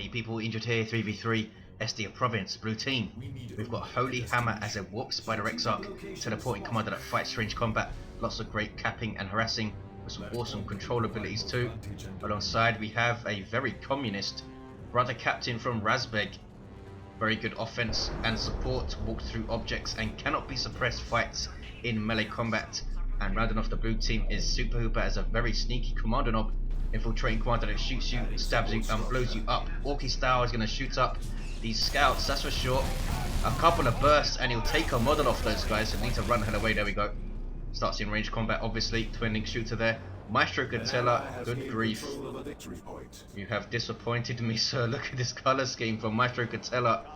Hey people, injured here, 3v3, Estia Province, blue team. We've got xHoLyHammerx as a warp spider Exarch, teleporting commander that fights range combat, lots of great capping and harassing, with some awesome control abilities too. Alongside we have a very communist brother captain from RAZBEG, very good offense and support, walk through objects and cannot be suppressed fights in melee combat. And rounding off the blue team is SuperHooper as a very sneaky Kommando knob, infiltrating commander that shoots you, stabs you and blows you up. Orky style is going to shoot up these scouts, that's for sure. A couple of bursts and he'll take a model off those guys, so need to run hell away. There we go. Starts in range combat, obviously. Twin link shooter there. Maestro Cretella, good grief. You have disappointed me, sir. Look at this colour scheme from Maestro Cretella.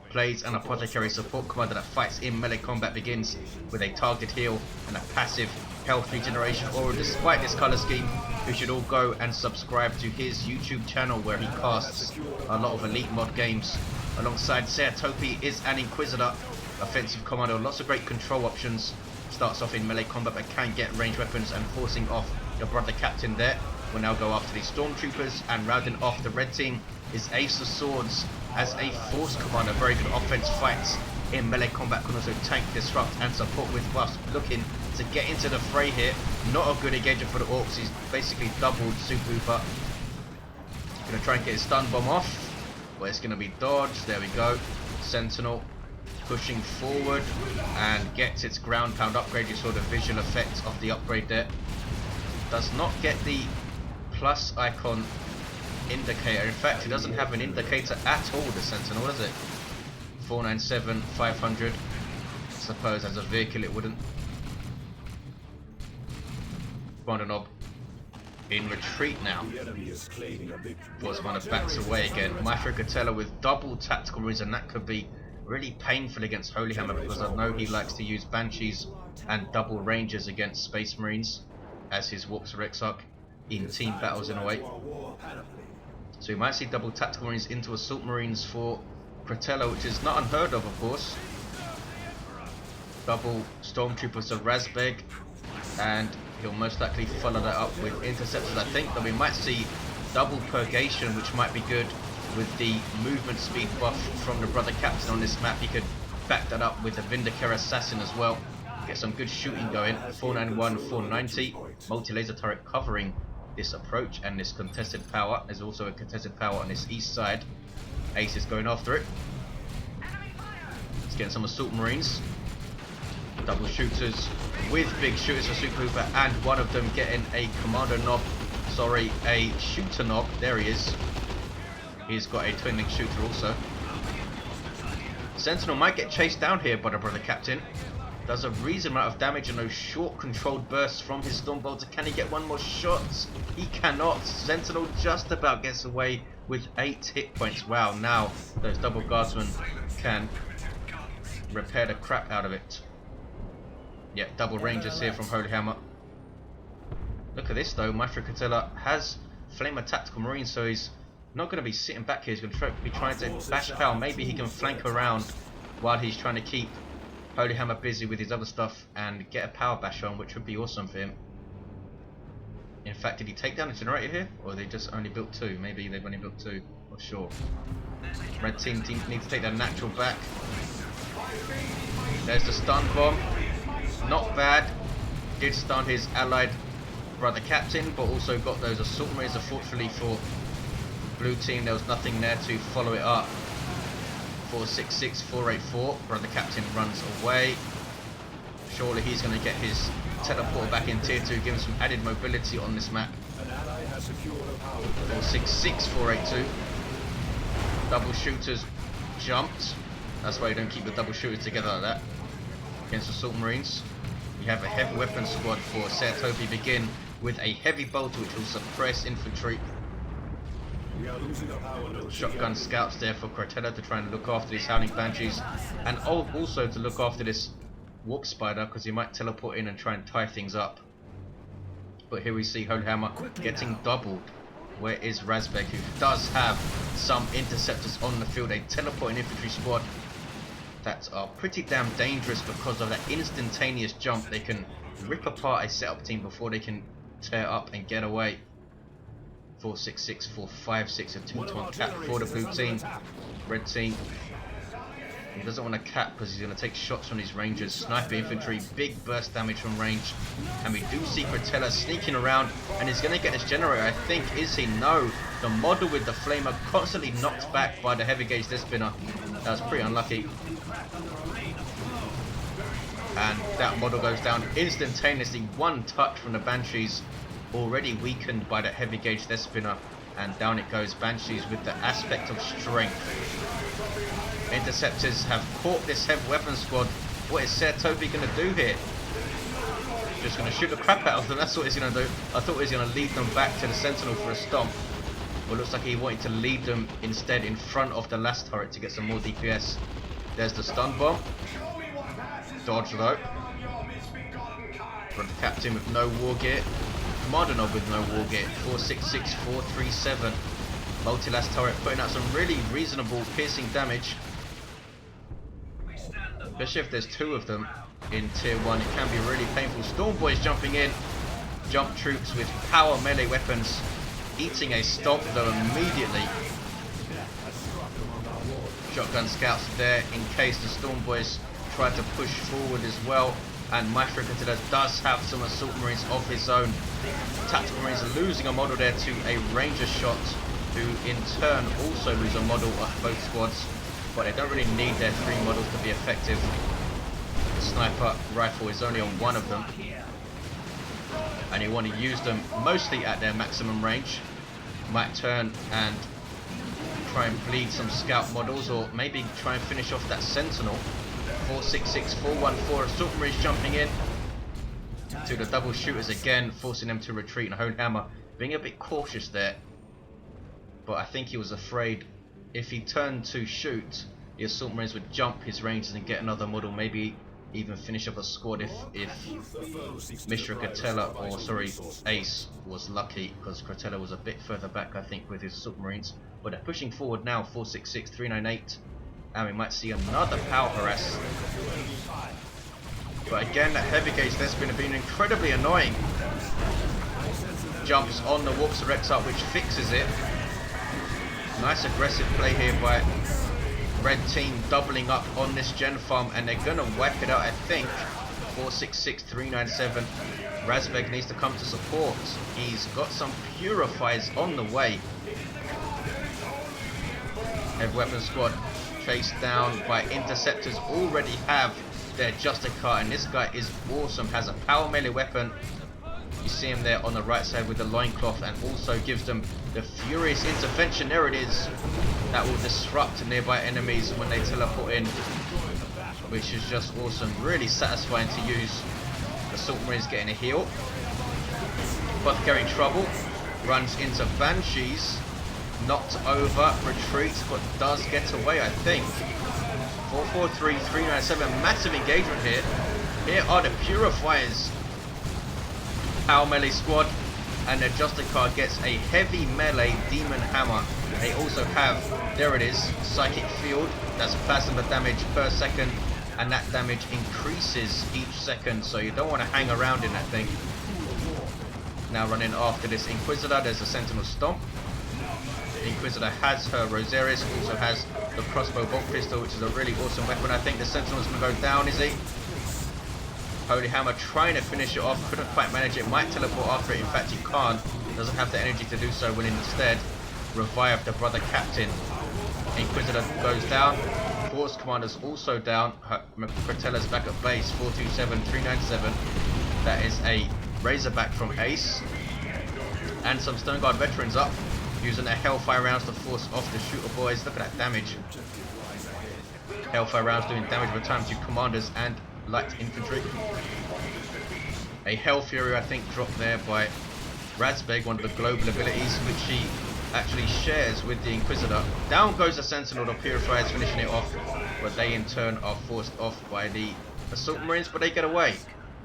Plays an Apothecary support commander that fights in melee combat, begins with a targeted heal and a passive health regeneration aura. Despite this colour scheme, you should all go and subscribe to his YouTube channel where he casts a lot of elite mod games. Alongside Topi is an Inquisitor, offensive commando, lots of great control options. Starts off in melee combat but can get ranged weapons, and forcing off your brother captain there. We'll now go after these stormtroopers, and rounding off the red team is Ace of Swords as a force commander. Very good offense, fights in melee combat, can also tank, disrupt and support with buffs. Looking to get into the fray here. Not a good engager for the Orks. He's basically doubled SuperHooper. Gonna try and get his stun bomb off, but it's gonna be dodged. There we go. Sentinel pushing forward and gets its ground pound upgrade. You saw the visual effect of the upgrade there. Does not get the plus icon indicator. In fact, it doesn't have an indicator at all, the Sentinel, does it? 497, 500. I suppose as a vehicle it wouldn't. Kommando knob in retreat now. Was one of backs away again. Maestro Cretella with double tactical marines, and that could be really painful against xHoLyHammerx, because I know he likes to use banshees and double rangers against space marines as his warps are Exarch in team battles in a way. So you might see double tactical marines into assault marines for Cretella, which is not unheard of course. Double stormtroopers of RAZBEG, and he'll most likely follow that up with interceptors. I think that we might see double purgation, which might be good with the movement speed buff from the brother captain on this map. He could back that up with the Vindicator assassin as well. Get some good shooting going. 491, 490. Multi-laser turret covering this approach and this contested power. There's also a contested power on this east side. Ace is going after it. He's getting some assault marines. Double shooters with big shooters for SuperHooper, and one of them getting a commando knob. Sorry, a shooter knob. There he is. He's got a twin link shooter also. Sentinel might get chased down here by the brother captain. Does a reasonable amount of damage in those short controlled bursts from his Stormbolter. Can he get one more shot? He cannot. Sentinel just about gets away with 8 hit points. Wow, now those double guardsmen can repair the crap out of it. Yeah, double rangers here from xHoLyHammerx. Look at this though, Maestro Cretella has Flamer Tactical Marine, so he's not going to be sitting back here. He's going to be trying to bash power. Maybe he can flank around while he's trying to keep xHoLyHammerx busy with his other stuff and get a power bash on, which would be awesome for him. In fact, did he take down the generator here? Or they just only built 2? Maybe they've only built 2. Not sure. Red team needs to take their natural back. There's the stun bomb. Not bad. Did stun his allied brother captain, but also got those assault marines. Unfortunately for blue team, there was nothing there to follow it up. 466, 484. Brother captain runs away. Surely he's going to get his teleport back in tier 2, give him some added mobility on this map. 466, 482. Double shooters jumped. That's why you don't keep the double shooters together like that against assault marines. You have a heavy weapon squad for Topi. Begin with a heavy bolter which will suppress infantry. Shotgun scouts there for Cretella to try and look after these howling banshees, and also to look after this warp spider, because he might teleport in and try and tie things up. But here we see xHoLyHammerx getting doubled. Where is RAZBEG, who does have some interceptors on the field? A teleporting infantry squad that are pretty damn dangerous because of that instantaneous jump. They can rip apart a setup team before they can tear up and get away. 466, 456, a 2-to-1 cap for the blue team. Red team, he doesn't want to cap because he's going to take shots from these rangers. Sniper infantry, big burst damage from range. And we do see Cretella sneaking around, and he's going to get this generator, I think. Is he? No. The model with the flamer constantly knocked back by the heavy gauge death spinner. That was pretty unlucky. And that model goes down instantaneously. One touch from the Banshees, already weakened by that heavy gauge death spinner. And down it goes. Banshees with the aspect of strength. Interceptors have caught this heavy weapon squad. What is Topi going to do here? Just going to shoot the crap out of them. That's what he's going to do. I thought he was going to lead them back to the Sentinel for a stomp. Well, looks like he wanted to lead them instead in front of the last turret to get some more DPS. There's the stun bomb. Dodge though. From the captain with no war gear. Commander Knob with no war gear. 466, 437. Multi-last turret putting out some really reasonable piercing damage. Especially if there's two of them in tier 1, it can be really painful. Storm Boys jumping in. Jump troops with power melee weapons. Eating a stomp though immediately. Shotgun scouts there in case the Storm Boys try to push forward as well. And Maestro does have some assault marines of his own. Tactical marines are losing a model there to a ranger shot, who in turn also lose a model of both squads. But they don't really need their 3 models to be effective. The sniper rifle is only on one of them. And you want to use them mostly at their maximum range. Might turn and try and bleed some scout models, or maybe try and finish off that sentinel. 466, 414, assault marines jumping in to the double shooters again, forcing them to retreat. And xHoLyHammer being a bit cautious there, but I think he was afraid if he turned to shoot, the assault marines would jump his ranges and get another model, maybe even finish up a squad if Mr. Cretella, or sorry, Ace was lucky, because Cretella was a bit further back I think with his assault marines. But they're pushing forward now. 466, 398, and we might see another power harass. But again, that heavy gauge that's been incredibly annoying. Jumps on the Warps of Exarch, which fixes it. Nice aggressive play here by red team, doubling up on this gen farm, and they're gonna wipe it out I think. 466, 397. РАЗБЕГ needs to come to support. He's got some purifiers on the way. Heavy weapon squad chased down by interceptors, already have their Justicar, and this guy is awesome, has a power melee weapon. You see him there on the right side with the loincloth, and also gives them the Furious Intervention. There it is. That will disrupt nearby enemies when they teleport in, which is just awesome. Really satisfying to use. The Assault Marines getting a heal. Apothecary in trouble. Runs into Banshees. Knocked over, retreats, but does get away I think. 443, 397. Massive engagement here. Here are the Purifiers. Power melee squad, and their Justicar gets a heavy melee demon hammer. They also have, there it is, psychic field. That's plasma damage per second, and that damage increases each second, so you don't want to hang around in that thing. Now running after this Inquisitor, there's a Sentinel Stomp. The Inquisitor has her Rosarius, also has the crossbow bolt pistol, which is a really awesome weapon. I think the Sentinel's going to go down, is he? xHoLyHammer trying to finish it off, couldn't quite manage it, might teleport after it, in fact he can't, doesn't have the energy to do so, will instead revive the brother captain. Inquisitor goes down, Force Commander's also down, Cretella's back at base. 427, 397, that is a Razorback from Ace, and some Stone Guard veterans up, using their Hellfire rounds to force off the shooter boys. Look at that damage. Hellfire rounds doing damage over time to commanders and light infantry. A Hell Fury I think dropped there by РАЗБЕГ, one of the global abilities which he actually shares with the Inquisitor. Down goes the Sentinel, the Purifiers finishing it off, but they in turn are forced off by the Assault Marines, but they get away.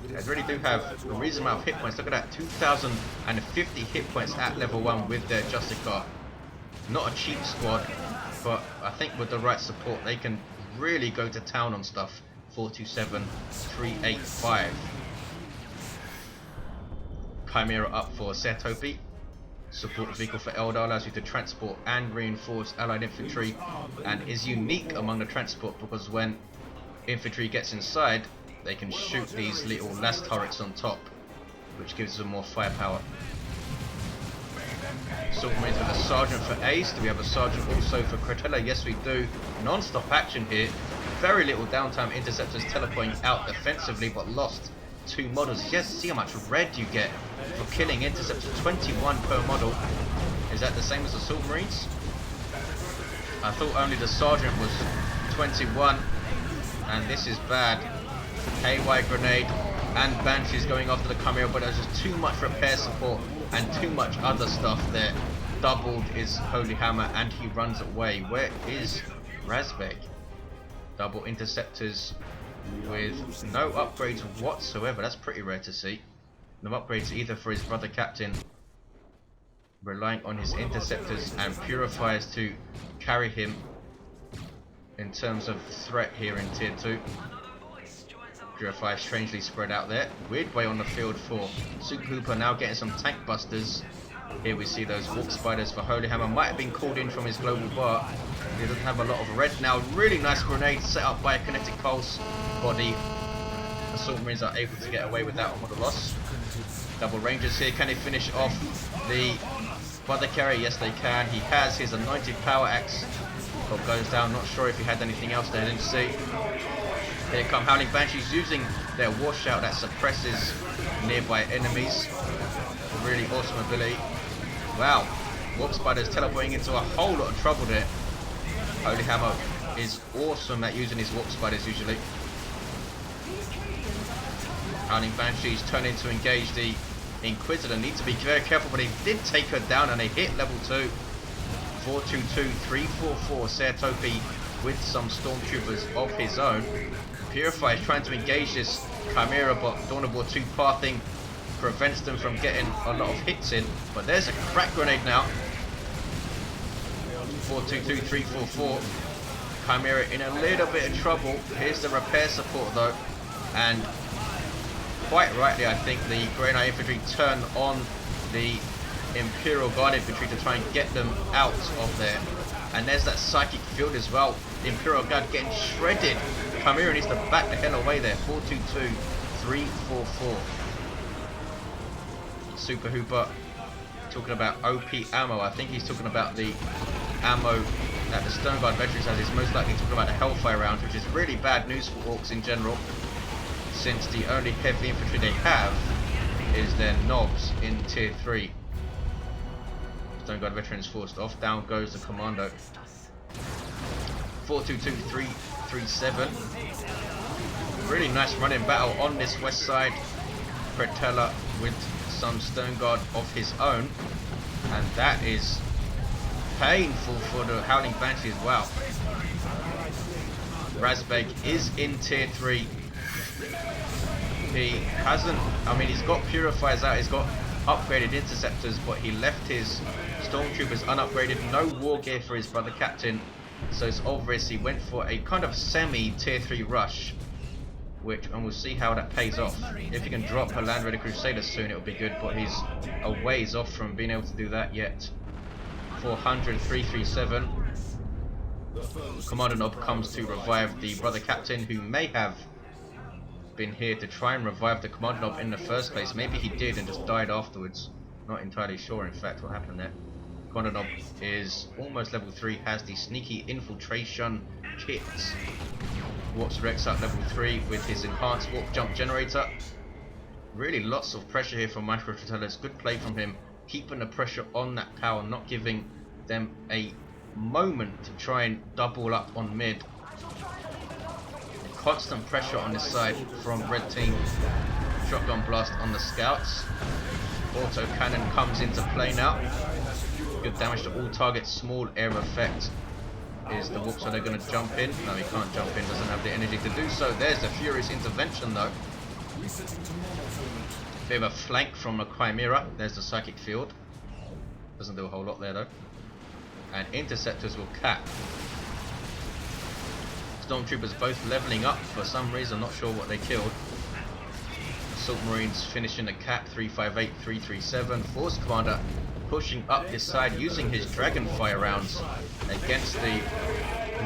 They really do have a reasonable amount of hit points. Look at that, 2,050 hit points at level 1 with their Justicar. Not a cheap squad, but I think with the right support they can really go to town on stuff. 427, 385. Chimera up for Topi. support vehicle for Eldar, allows you to transport and reinforce allied infantry, and is unique among the transport because when infantry gets inside, they can shoot these little las turrets on top, which gives them more firepower. Assault Marines with a sergeant for Ace. Do we have a sergeant also for Cretella? Yes, we do. Non-stop action here. Very little downtime. Interceptors teleporting out defensively, but lost 2 models. Yes, see how much red you get for killing interceptors. 21 per model. Is that the same as Assault Marines? I thought only the sergeant was 21, and this is bad. KY grenade and Banshees going after the Chimera, but there's just too much repair support and too much other stuff there. Doubled is Holy Hammer and he runs away. Where is РАЗБЕГ? Double interceptors with no upgrades whatsoever. That's pretty rare to see. No upgrades either for his brother captain. Relying on his interceptors and purifiers to carry him in terms of threat here in tier 2. Purifier strangely spread out there. Weird way on the field for SuperHooper, now getting some tank busters. Here we see those Warp Spiders for Holy Hammer. Might have been called in from his global bar. He doesn't have a lot of red now. Really nice grenade set up by a kinetic pulse. Body. Assault Marines are able to get away with that on model loss. Double Rangers here. Can they finish off the Apothecary? Yes, they can. He has his anointed power axe. But goes down. Not sure if he had anything else there. Didn't see. Here come Howling Banshees using their washout that suppresses nearby enemies. Really awesome ability. Wow. Warp Spiders teleporting into a whole lot of trouble there. Holy Hammer is awesome at using his Warp Spiders usually. Howling Banshees turning to engage the Inquisitor. Need to be very careful, but he did take her down and they hit level 2. 422, 344. Topi with some stormtroopers of his own. Purify is trying to engage this Chimera, but Dawn of War 2 pathing prevents them from getting a lot of hits in. But there's a crack grenade now. 422, 344. Chimera in a little bit of trouble. Here's the repair support though, and quite rightly I think the Grenadier Infantry turn on the Imperial Guard Infantry to try and get them out of there. And there's that psychic field as well. The Imperial Guard getting shredded. Chimera needs to back the hell away there. 422, 344. SuperHooper talking about OP ammo. I think he's talking about the ammo that the Stone Guard Veterans has. He's most likely talking about the Hellfire rounds, which is really bad news for Orks in general, since the only heavy infantry they have is their knobs in tier 3. Stone Guard Veterans forced off. Down goes the Kommando. 422, 337. Really nice running battle on this west side. Cretella with some Stone Guard of his own, and that is painful for the Howling Banshee as well. РАЗБЕГ is in tier 3. He hasn't, I mean, he's got purifiers out, he's got upgraded interceptors, but he left his stormtroopers unupgraded. No war gear for his brother captain, so it's obvious he went for a kind of semi tier 3 rush, and we'll see how that pays off. If he can drop a Land Raider Crusader soon, it'll be good, but he's a ways off from being able to do that yet. 400, 337. Commander Nob comes to revive the brother captain, who may have been here to try and revive the Commander Nob in the first place. Maybe he did and just died afterwards. Not entirely sure, in fact, what happened there. Commander Nob is almost level 3, has the sneaky infiltration kit. Warps Rex up level 3 with his enhanced warp jump generator. Really lots of pressure here from Maestro. It's good play from him, keeping the pressure on that power, not giving them a moment to try and double up on mid. Constant pressure on this side from red team. Shotgun blast on the scouts. Auto cannon comes into play now. Good damage to all targets. Small air effect. Is the Warp, so they're going to jump in? No, he can't jump in, doesn't have the energy to do so. There's the Furious intervention though. Bit of a flank from a Chimera. There's the Psychic Field. Doesn't do a whole lot there though. And interceptors will cap. Stormtroopers both leveling up for some reason, not sure what they killed. Assault Marines finishing the cap 358, 337. Force Commander pushing up this side using his Dragonfire rounds against the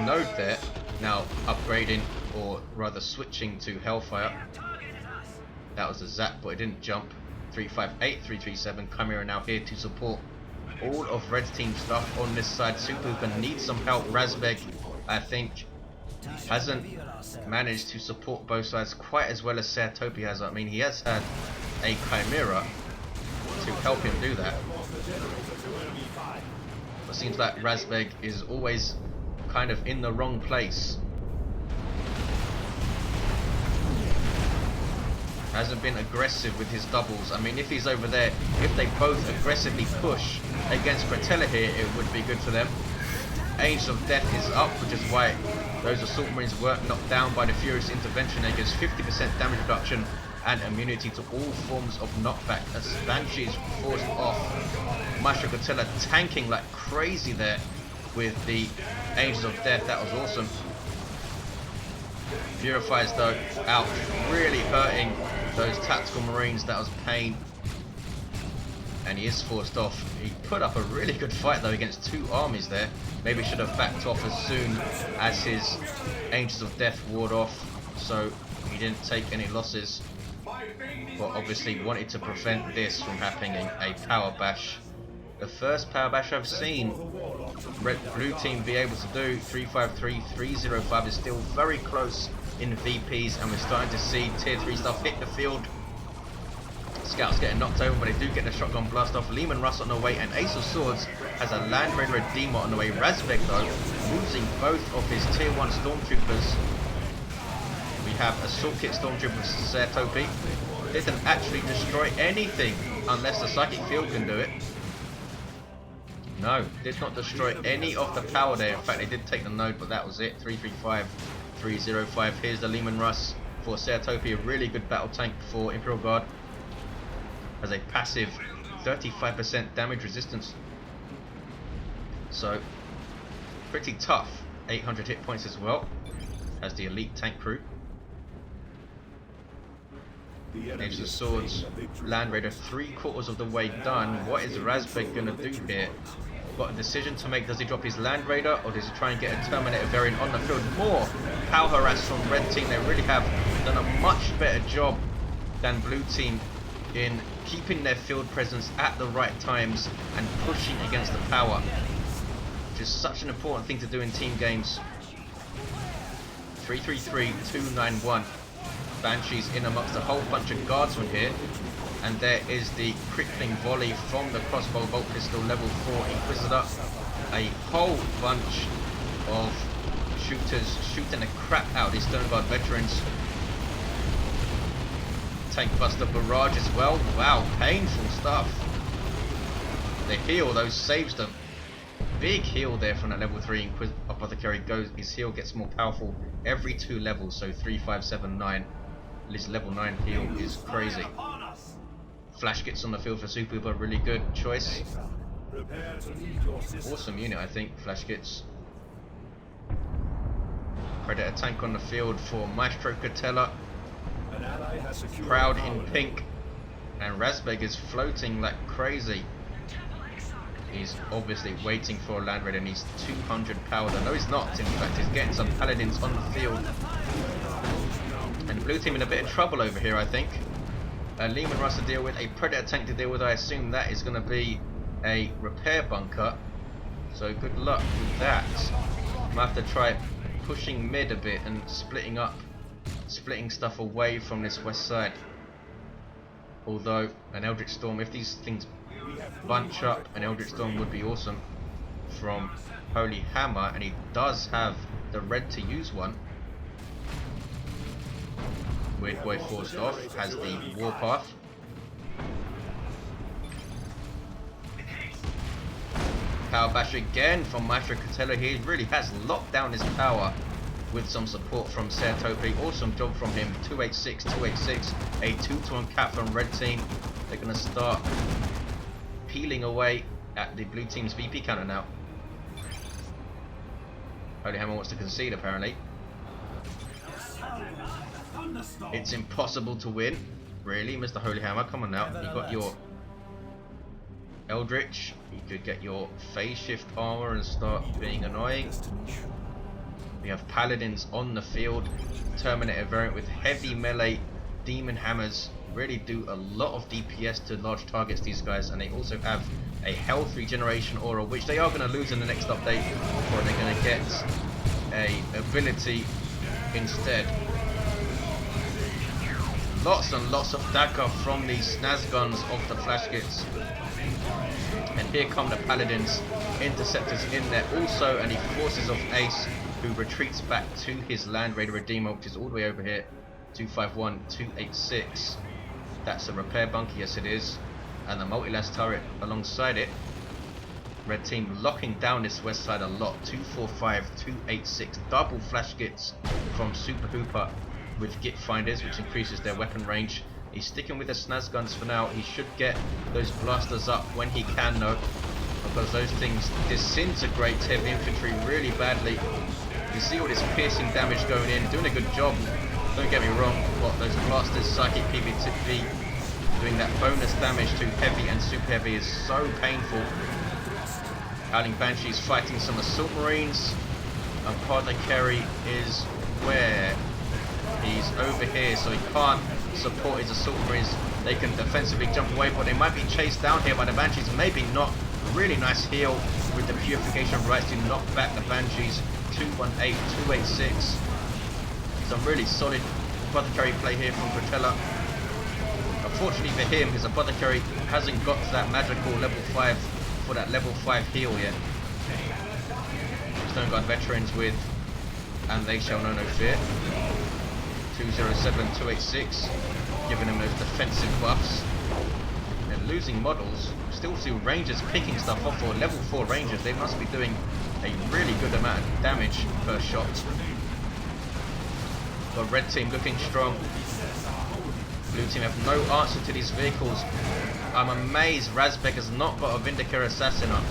node there. Now upgrading, or rather switching to Hellfire. That was a zap, but it didn't jump. 358, 337. Chimera now here to support all of Red Team stuff on this side. SuperHooper needs some help. РАЗБЕГ, I think, hasn't managed to support both sides quite as well as Topi has. I mean, he has had a Chimera to help him do that. It seems like РАЗБЕГ is always kind of in the wrong place. Hasn't been aggressive with his doubles. I mean, if he's over there, if they both aggressively push against Cretella here, it would be good for them. Angels of Death is up, which is why those Assault Marines weren't knocked down by the Furious Intervention. They gives 50% damage reduction and immunity to all forms of knockback as Banshee is forced off. Maestro Cretella tanking like crazy there with the Angels of Death. That was awesome. Purifiers though out, really hurting those tactical Marines. That was pain, and he is forced off. He put up a really good fight though against two armies there. Maybe should have backed off as soon as his Angels of Death ward off, so he didn't take any losses, but obviously wanted to prevent this from happening. A power bash, the first power bash I've seen blue team be able to do. 353, 305 is still very close in VPs, and we're starting to see tier 3 stuff hit the field. Scouts getting knocked over, but they do get the shotgun blast off. Leman Russ on the way, and Ace of Swords has a Land Raider Redeemer on the way. РАЗБЕГ though losing both of his tier 1 stormtroopers. We have Assault Kit stormtroopers. Topi didn't actually destroy anything unless the Psychic Field can do it. No, did not destroy any of the power there. In fact, they did take the node, but that was it. 335, 305. Here's the Leman Russ for Topi, a really good battle tank for Imperial Guard. Has a passive 35% damage resistance. So, pretty tough. 800 hit points as well. Has the elite tank crew. Angels of Swords, Land Raider 3/4 of the way done. What is РАЗБЕГ gonna do here? Got a decision to make. Does he drop his Land Raider, or does he try and get a Terminator variant on the field? More power harass from Red Team. They really have done a much better job than Blue Team in keeping their field presence at the right times and pushing against the power, which is such an important thing to do in team games. 333, 291. Banshees in amongst a whole bunch of guardsmen here, and there is the crippling volley from the crossbow bolt pistol level 4 Inquisitor. A whole bunch of shooters shooting the crap out of these Stone Guard veterans. Tank Buster barrage as well. Wow, painful stuff. The heal though saves them. Big heal there from that level 3 Apothecary. His heal gets more powerful every 2 levels, so 3, 5, 7, 9. His level 9 heal is crazy. Flash kits on the field for SuperHooper, really good choice. Awesome unit, I think, Flash kits. Predator tank on the field for Maestro Cretella. Proud in pink, and РАЗБЕГ is floating like crazy. He's obviously waiting for a Land Raider and he's 200 power. No, he's not. In fact, he's getting some Paladins on the field. And Blue Team in a bit of trouble over here, I think. Leman Russ to deal with, a Predator tank to deal with. I assume that is going to be a repair bunker. So good luck with that. I'm going to have to try pushing mid a bit and splitting stuff away from this west side. Although an Eldritch Storm, if these things bunch up, an Eldritch Storm would be awesome from xHoLyHammerx, and he does have the red to use one. Weird Boy forced off, has the Warpath. Power bash again from Maestro Cretella. He really has locked down his power with some support from Topi. Awesome job from him. 286, 286. A 2-to-1 cap from Red Team. They're going to start peeling away at the Blue Team's VP counter now. xHoLyHammerx wants to concede apparently. It's impossible to win. really, Mr. Holy Hammer. Come on now. You got your Eldritch. You could get your phase shift armor and start being annoying. We have paladins on the field. Terminator variant with heavy melee demon hammers. Really do a lot of DPS to large targets, these guys, and they also have a health regeneration aura, which they are going to lose in the next update, or they're going to get a ability instead. Lots and lots of dagger from these snaz guns of the flashkits. And here come the paladins, interceptors in there also, and he forces off Ace, who retreats back to his Land Raider Redeemer, which is all the way over here. 251, 286. That's a repair bunker, yes it is. And the multi-las turret alongside it. Red team locking down this west side a lot. 245, 286. Double flash gits from SuperHooper with git finders, which increases their weapon range. He's sticking with the snaz guns for now. He should get those blasters up when he can though, because those things disintegrate heavy infantry really badly. You see all this piercing damage going in, doing a good job. Don't get me wrong, what those blasters, psychic PvP, doing that bonus damage to heavy and super heavy is so painful. Howling Banshee's fighting some assault marines. Apothecary is where? He's over here, so he can't support his assault marines. They can defensively jump away, but they might be chased down here by the Banshees. Maybe not. Really nice heal with the purification rights to knock back the Banshees. 218, 286. Some really solid Apothecary play here from Cretella. Unfortunately for him, his Apothecary hasn't got to that magical level 5 for that level 5 heal yet. Stone Guard veterans with And They Shall Know No Fear. 207, 286, giving them those defensive buffs. And losing models, still see Rangers picking stuff off, for level 4 Rangers. They must be doing a really good amount of damage per shot. Got red team looking strong. Blue team have no answer to these vehicles. I'm amazed РАЗБЕГ has not got a Vindicator Assassin up.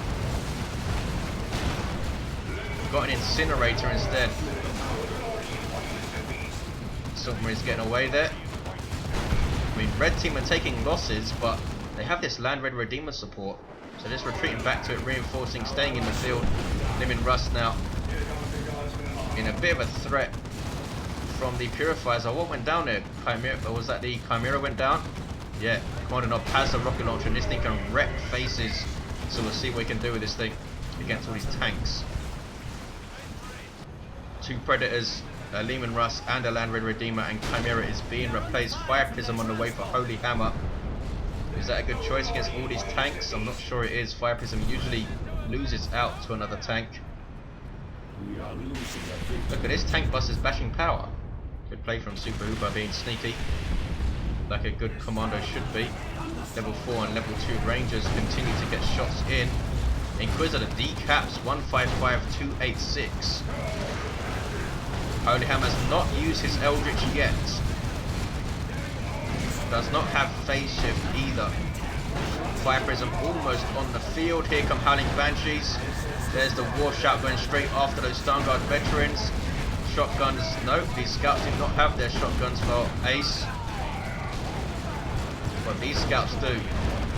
Got an Incinerator instead. Submarine's getting away there. I mean, red team are taking losses, but they have this Land Raider Redeemer support. So just retreating back to it, reinforcing, staying in the field. Limit Rust now in a bit of a threat from the Purifiers. Oh, what went down there? Chimera, or was that the Chimera went down? Yeah, Kommando has a rocket launcher and this thing can wreck faces. So we'll see what we can do with this thing against all these tanks. Two Predators, a Lehman Russ and a Land Raider Redeemer, and Chimera is being replaced. Fire Prism on the way for Holy Hammer. Is that a good choice against all these tanks? I'm not sure it is. Fire Prism usually loses out to another tank. Look at this, tank bus is bashing power. Good play from SuperHooper, being sneaky, like a good Kommando should be. Level 4 and level 2 Rangers continue to get shots in. Inquisitor decaps 155, 286. Holy Hammer has not used his Eldritch yet. Does not have phase shift either. Fire Prism almost on the field. Here come Howling Banshees. There's the War Shout going straight after those Stone Guard veterans. Shotguns, nope, these scouts did not have their shotguns for Ace. But these scouts do.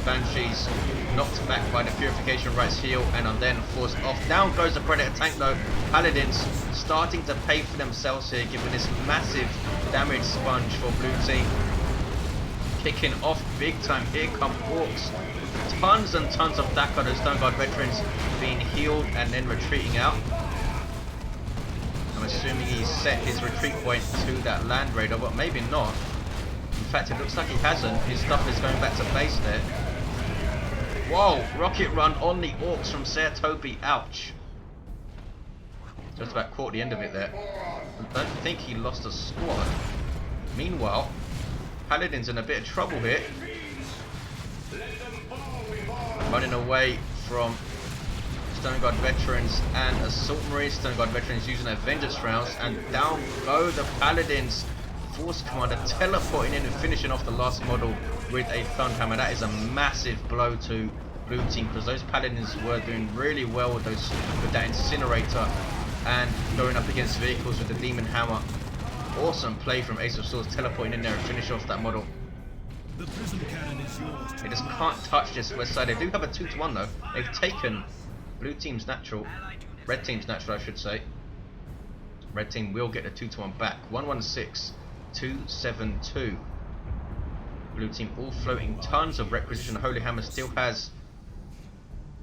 Banshees knocked back by the Purification Rights heal and are then forced off. Down goes the Predator tank though. Paladins starting to pay for themselves here, giving this massive damage sponge for blue team. Kicking off big time. Here come Orks. Tons and tons of Dakar, those Stone Guard veterans being healed and then retreating out. I'm assuming he set his retreat point to that Land Raider, but maybe not. In fact, it looks like he hasn't. His stuff is going back to base there. Whoa! Rocket run on the Orks from Topi. Ouch. Just about caught the end of it there. I don't think he lost a squad. Meanwhile, Paladin's in a bit of trouble here. Running away from Stone Guard veterans and Assault Marines. Stone Guard veterans using their Vengeance rounds, and down go the Paladins. Force Commander teleporting in and finishing off the last model with a Thunderhammer. That is a massive blow to blue team, because those Paladins were doing really well with that Incinerator and going up against vehicles with the Demon Hammer. Awesome play from Ace of Swords, teleporting in there and finish off that model. They just can't touch this west side. They do have a 2-to-1 though. They've taken blue team's natural, red team's natural I should say. Red team will get the 2-to-1 back. 116, 272. Blue team all floating tons of requisition. Holy Hammer still has,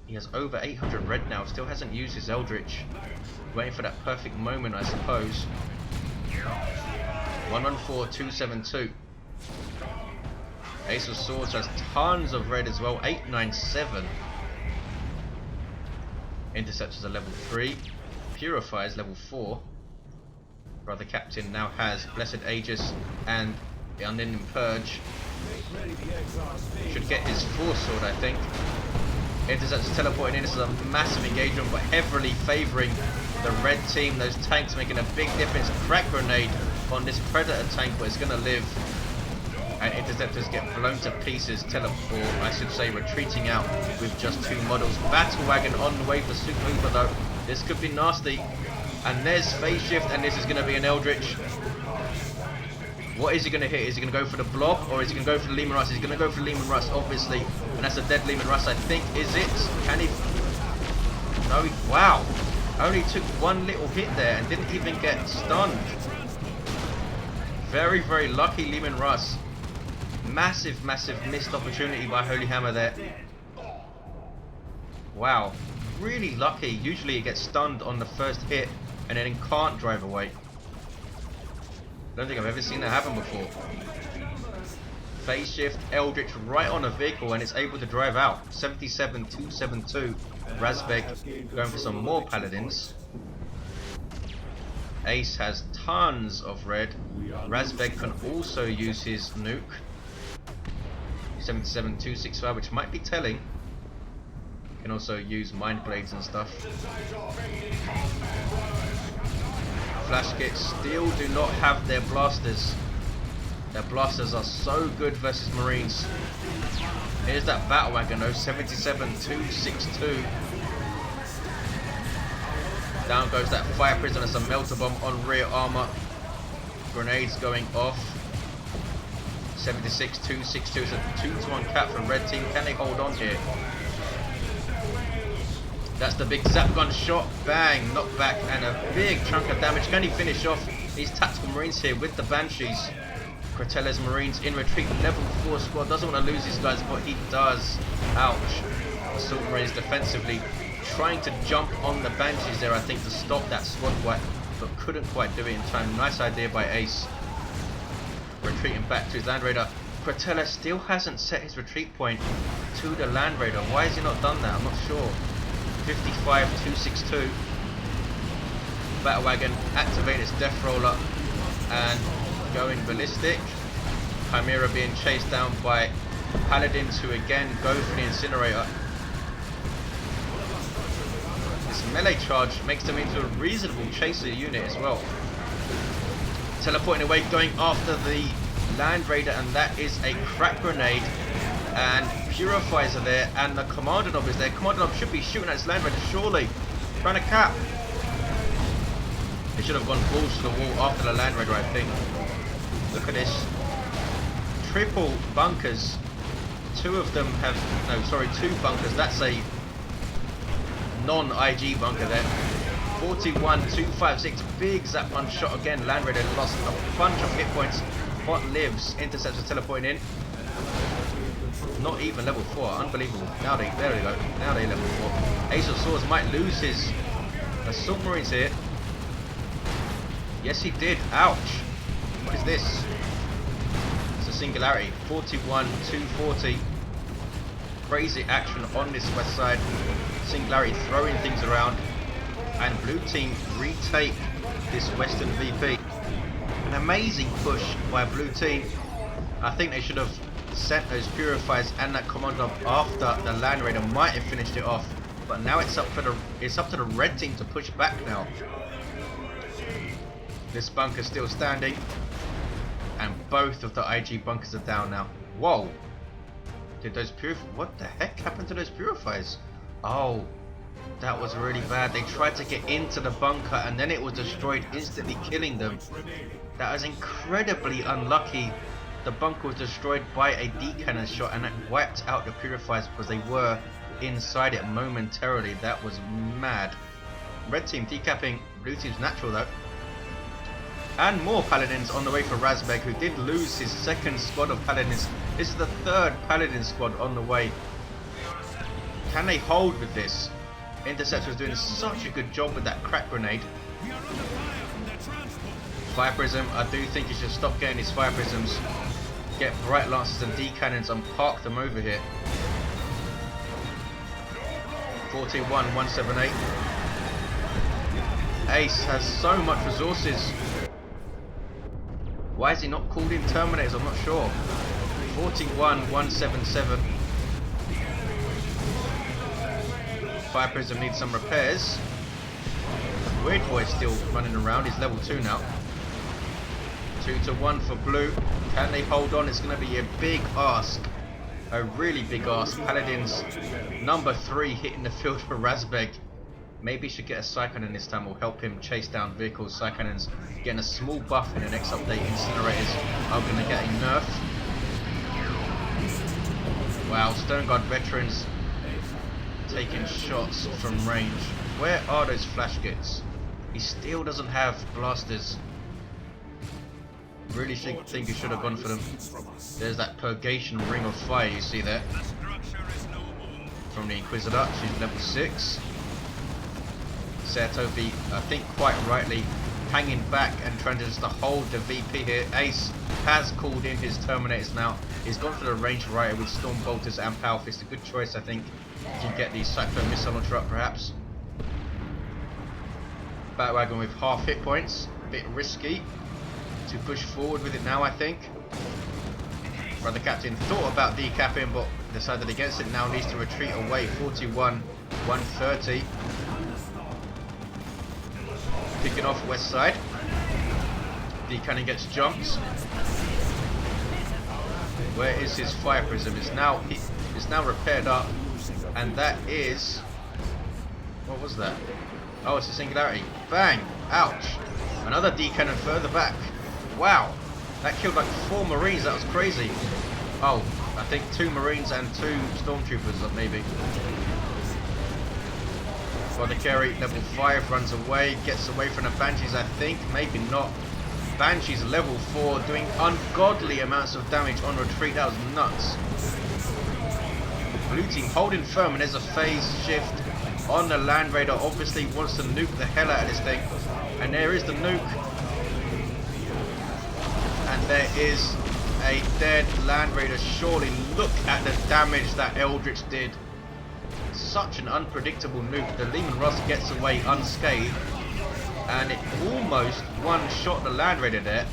he has over 800 red now. Still hasn't used his Eldritch. Waiting for that perfect moment I suppose. 114, 272. Ace of Swords has tons of red as well. 897. Interceptors are level 3. Purifiers level 4. Brother Captain now has Blessed Aegis and the Unending Purge. Should get his Force Sword I think. Interceptors teleporting in. This is a massive engagement but heavily favouring the red team. Those tanks making a big difference. Crack grenade on this Predator tank but it's going to live. And Interceptors get blown to pieces, teleport, I should say, retreating out with just 2 models. Battle Wagon on the way for SuperHooper though. This could be nasty. And there's Phase Shift, and this is going to be an Eldritch. What is he going to hit? Is he going to go for the blob, or is he going to go for the Lehman Russ? He's going to go for the Lehman Russ, obviously. And that's a dead Lehman Russ, I think. Is it? Can he? No, wow. Only took 1 little hit there and didn't even get stunned. Very, very lucky Lehman Russ. Massive, massive missed opportunity by Holy Hammer there. Wow, really lucky. Usually it gets stunned on the first hit and then it can't drive away. Don't think I've ever seen that happen before. Phase Shift, Eldritch right on a vehicle and it's able to drive out. 77, 272. РАЗБЕГ going for some more paladins. Ace has tons of red. РАЗБЕГ can also use his nuke. 77, 265, which might be telling. Can also use mind blades and stuff. Flash kits still do not have their blasters. Their blasters are so good versus Marines. Here's that battle wagon though, 77, 262. Down goes that fire prisoner, some melter bomb on rear armor. Grenades going off. 76, 262. It's a 2-to-1 cap from red team. Can they hold on here? That's the big zap gun shot. Bang, knockback, and a big chunk of damage. Can he finish off these tactical marines here with the banshees? Cretella's marines in retreat. Level 4 squad doesn't want to lose these guys, but he does. Ouch. Assault marines defensively trying to jump on the banshees there, I think, to stop that squad wipe, but couldn't quite do it in time. Nice idea by Ace. Retreating back to his Land Raider. Cretella still hasn't set his retreat point to the Land Raider. Why has he not done that? I'm not sure. 55, 262. Battle Wagon activating its Death Roller and going ballistic. Chimera being chased down by Paladins who again go for the Incinerator. This melee charge makes them into a reasonable chaser unit as well. Teleporting away, going after the Land Raider, and that is a crack grenade. And Purifiers are there, and the Kommando Knob is there. Kommando Knob should be shooting at his Land Raider, surely. Trying to cap. They should have gone balls to the wall after the Land Raider, I think. Look at this. Triple bunkers. 2 of them have, no, sorry, 2 bunkers. That's a non-IG bunker there. 41, 256, big zap one shot again. Land Raider lost a bunch of hit points, but lives. Interceptor teleporting in. Not even level 4, unbelievable. Now there we go. Now they level 4. Ace of Swords might lose his assault marines here. Yes, he did. Ouch. What is this? It's a singularity. 41, 240. Crazy action on this west side. Singularity throwing things around. And blue team retake this western VP. An amazing push by blue team. I think they should have sent those Purifiers and that Kommando after the Land Raider might have finished it off. But now it's up to the red team to push back now. This bunker still standing. And both of the IG bunkers are down now. Whoa. Did those what the heck happened to those Purifiers? Oh, that was really bad. They tried to get into the bunker and then it was destroyed, instantly killing them. That was incredibly unlucky. the bunker was destroyed by a D-cannon shot and it wiped out the purifiers because they were inside it momentarily. That was mad. Red team decapping blue team's natural though. And more paladins on the way for РАЗБЕГ, who did lose his second squad of paladins. This is the third paladin squad on the way. Can they hold with this? Interceptor is doing such a good job with that crack grenade. Fire Prism, I do think he should stop getting his Fire Prisms. Get Bright Lances and D-Cannons and park them over here. 41-178. Ace has so much resources. Why is he not called in Terminators? I'm not sure. 41-177. Fire Prism needs some repairs. Weird Boy is still running around. He's level 2 now. 2-1 for blue. Can they hold on? It's going to be a big ask. A really big ask. Paladins number 3 hitting the field for РАЗБЕГ. Maybe he should get a Psycannon this time, will help him chase down vehicles. Psycannons getting a small buff in the next update. Incinerators are going to get a nerf. Wow, Stone Guard veterans taking shots from range. Where are those flash kits? He still doesn't have blasters. Really think he should have gone for them. There's that Purgation Ring of Fire you see there. From the Inquisitor, she's level 6. Topi, I think quite rightly, hanging back and trying to just hold the VP here. Ace has called in his Terminators now. He's gone for the range rider with Storm Bolters and Power Fist. A good choice, I think. You can get the Cyclone Missile Launcher up, perhaps. Batwagon with half hit points. A bit risky to push forward with it now, I think. Brother Captain thought about decapping, but decided against it. Now needs to retreat away. 41-130. Picking off west side. D-Cannon gets jumped. Where is his Fire Prism? It's now repaired up, and that is, what was that? Oh, it's a Singularity. Bang! Ouch! Another D-Cannon further back. Wow, that killed like 4 Marines. That was crazy. Oh, I think 2 Marines and 2 Stormtroopers, maybe. Apothecary, level 5, runs away, gets away from the Banshees, I think. Maybe not. Banshees, level 4, doing ungodly amounts of damage on retreat. That was nuts. Blue team holding firm, and there's a phase shift on the Land Raider. Obviously wants to nuke the hell out of this thing. And there is the nuke. And there is a dead Land Raider. Surely look at the damage that Eldritch did. Such an unpredictable nuke. The Lehman Russ gets away unscathed, and it almost one-shot the Land Raider there.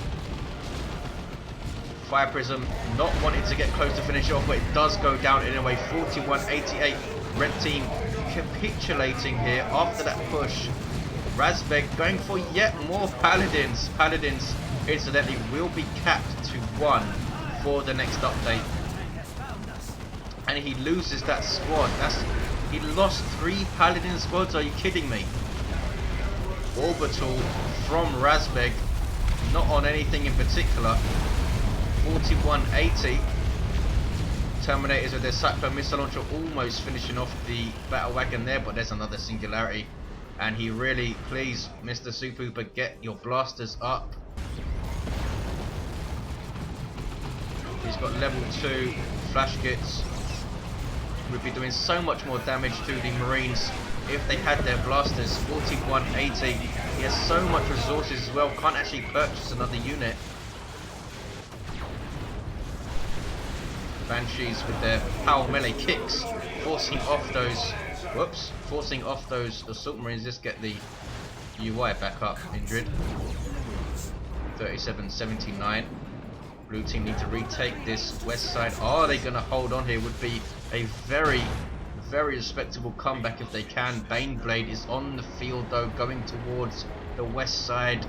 Fire Prism not wanting to get close to finish off, but it does go down anyway. 41-88. Red team capitulating here after that push. РАЗБЕГ going for yet more Paladins. Paladins, incidentally, will be capped to 1 for the next update. And he loses that squad. He lost 3 Paladin squads. Are you kidding me? Orbital from РАЗБЕГ, not on anything in particular. 41-80. Terminators with their Cyclone Missile Launcher almost finishing off the battle wagon there, but there's another Singularity. And he really, please, Mr. SuperHooper, get your blasters up. He's got level 2 flash kits. Would be doing so much more damage to the Marines if they had their blasters. 41-80. He has so much resources as well, can't actually purchase another unit. Banshees with their power melee kicks, forcing off those assault Marines. Just get the UI back up, Indrid. 37-79. Blue team need to retake this west side. Are they going to hold on here? Would be a very, very respectable comeback if they can. Baneblade is on the field though, going towards the west side.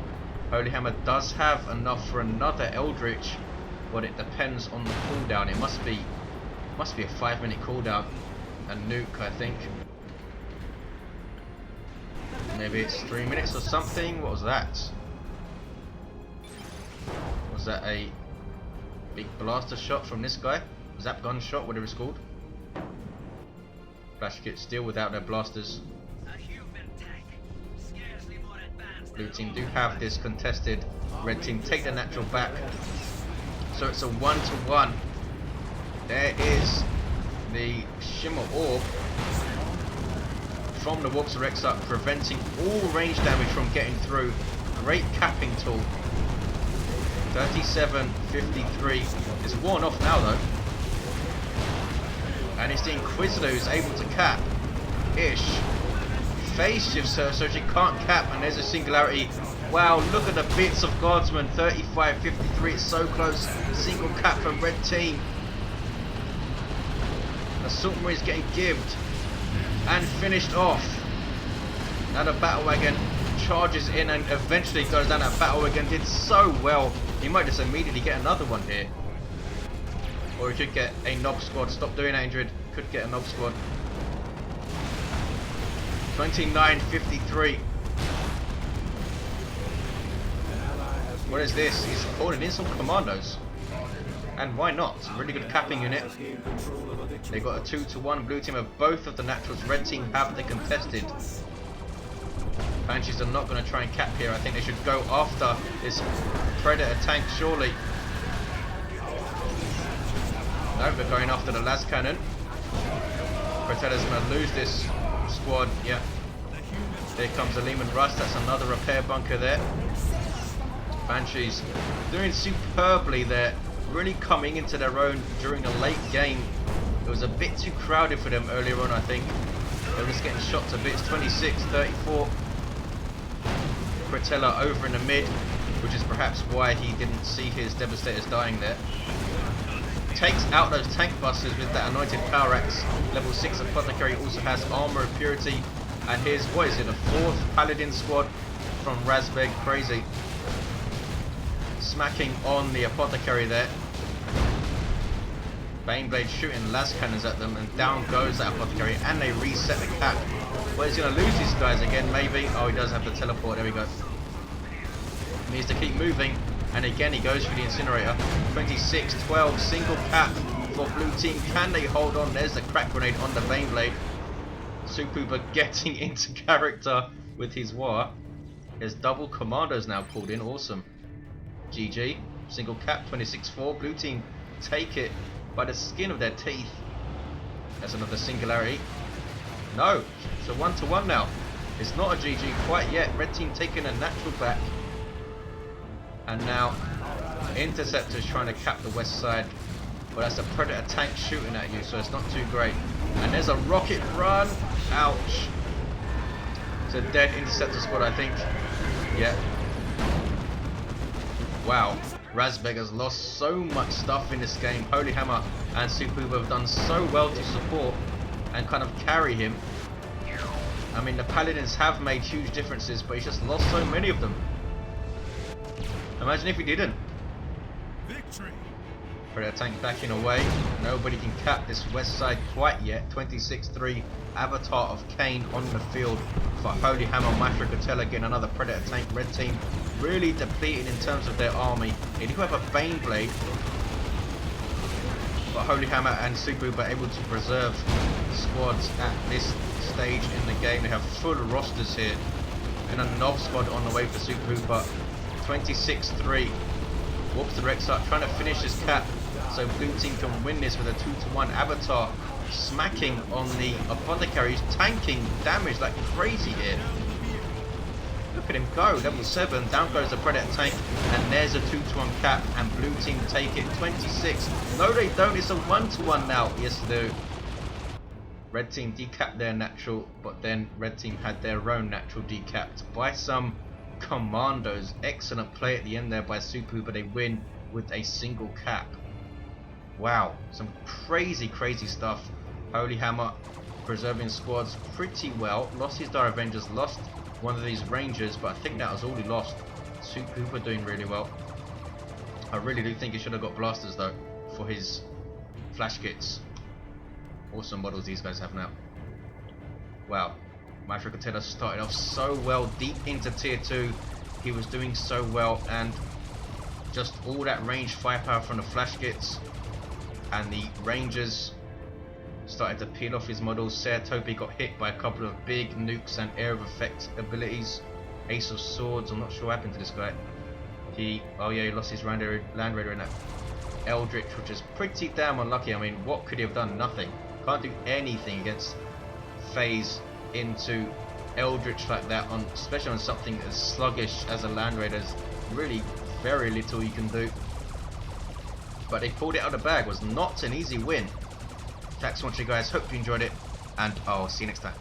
xHoLyHammer does have enough for another Eldritch, but it depends on the cooldown. It must be a 5-minute cooldown. A nuke, I think. Maybe it's 3 minutes or something. What was that? Was that a Big blaster shot from this guy. Zap gun shot, whatever it's called. Flash kit still without their blasters. Blue team do have this contested. Red team take the natural back. So it's a 1-to-1. There is the Shimmer Orb from the Warps of Exarch, preventing all range damage from getting through. Great capping tool. 37-53. It's worn off now though. And it's the Inquisitor who's able to cap. Ish. Phase shifts her so she can't cap, and there's a singularity. Wow, look at the bits of Guardsman. 35-53. It's so close. Single cap for red team. Assault Marine is getting gibbed and finished off. Now the Battle Wagon charges in and eventually goes down. That Battle Wagon did so well. He might just immediately get another one here. Or he could get a Nob Squad. Stop doing that, Indrid. Could get a Nob Squad. 29-53. What is this? He's calling in some commandos. And why not? It's a really good capping unit. They got a 2-to-1. Blue team have both of the naturals. Red team have the contested. Banshees are not going to try and cap here. I think they should go after this Predator tank, surely. No, they're going after the las cannon. Cretella's going to lose this squad. Yeah. There comes a Lehman Rust. That's another repair bunker there. Banshees doing superbly there. Really coming into their own during the late game. It was a bit too crowded for them earlier on, I think. They were just getting shot to bits. 26-34. Cretella over in the mid, which is perhaps why he didn't see his Devastators dying there. Takes out those tank busters with that anointed power axe. Level 6 Apothecary also has armor of purity. And here's, what is it, a 4th Paladin squad from РАЗБЕГ. Crazy. Smacking on the Apothecary there. Baneblade shooting las cannons at them, and down goes that Apothecary, and they reset the cap. Well, he's going to lose these guys again, maybe. Oh, he does have the teleport. There we go. He needs to keep moving, and again he goes for the incinerator. 26-12, single cap for blue team. Can they hold on? There's the crack grenade on the Baneblade. SuperHooper getting into character with his war. There's double commandos now called in. Awesome. GG. Single cap. 26-4. Blue team take it by the skin of their teeth. That's another singularity. No, it's a 1-to-1 now. It's not a GG quite yet. Red team taking a natural back. And now Interceptor's trying to cap the west side. But that's a Predator tank shooting at you, so it's not too great. And there's a rocket run. Ouch. It's a dead Interceptor squad, I think. Yeah. Wow. РАЗБЕГ has lost so much stuff in this game. xHoLyHammer and SuperHooper have done so well to support and kind of carry him. I mean, the Paladins have made huge differences, but he's just lost so many of them. Imagine if he didn't. Victory. Predator tank backing away. Nobody can cap this west side quite yet. 26-3. Avatar of Cain on the field for xHoLyHammer. Maestro Cretella getting another Predator tank. Red team really depleted in terms of their army. They do have a Baneblade, but xHoLyHammer and SuperHooper able to preserve squads at this stage in the game. They have full rosters here, and a Nob squad on the way for SuperHooper. 26-3. Warps to Exarch trying to finish this cap so blue team can win this with a 2-to-1. Avatar smacking on the Apothecary, tanking damage like crazy here. Look at him go, level 7, down goes the Predator tank, and there's a 2-to-1 cap, and blue team take it. 26. No they don't, it's a 1-to-1 now. Yes they do. Red team decapped their natural, but then red team had their own natural decapped by some commandos. Excellent play at the end there by SuperHooper. They win with a single cap. Wow, some crazy stuff. xHoLyHammer preserving squads pretty well. Lost his Dire Avengers, lost one of these Rangers, but I think that was all he lost. SuperHooper doing really well. I really do think he should have got blasters though for his flash kits. Awesome models these guys have now. Wow. Maestro Cretella started off so well deep into tier 2. He was doing so well, and just all that ranged firepower from the flash kits, and the rangers started to peel off his models. Topi got hit by a couple of big nukes and air of effect abilities. Ace of Swords, I'm not sure what happened to this guy. He lost his Land Raider in that Eldritch, which is pretty damn unlucky. I mean, what could he have done? Nothing. Can't do anything against phase into Eldritch like that, especially on something as sluggish as a Land Raider. There's really very little you can do. But they pulled it out of the bag. It was not an easy win. Thanks so much, you guys. Hope you enjoyed it, and I'll see you next time.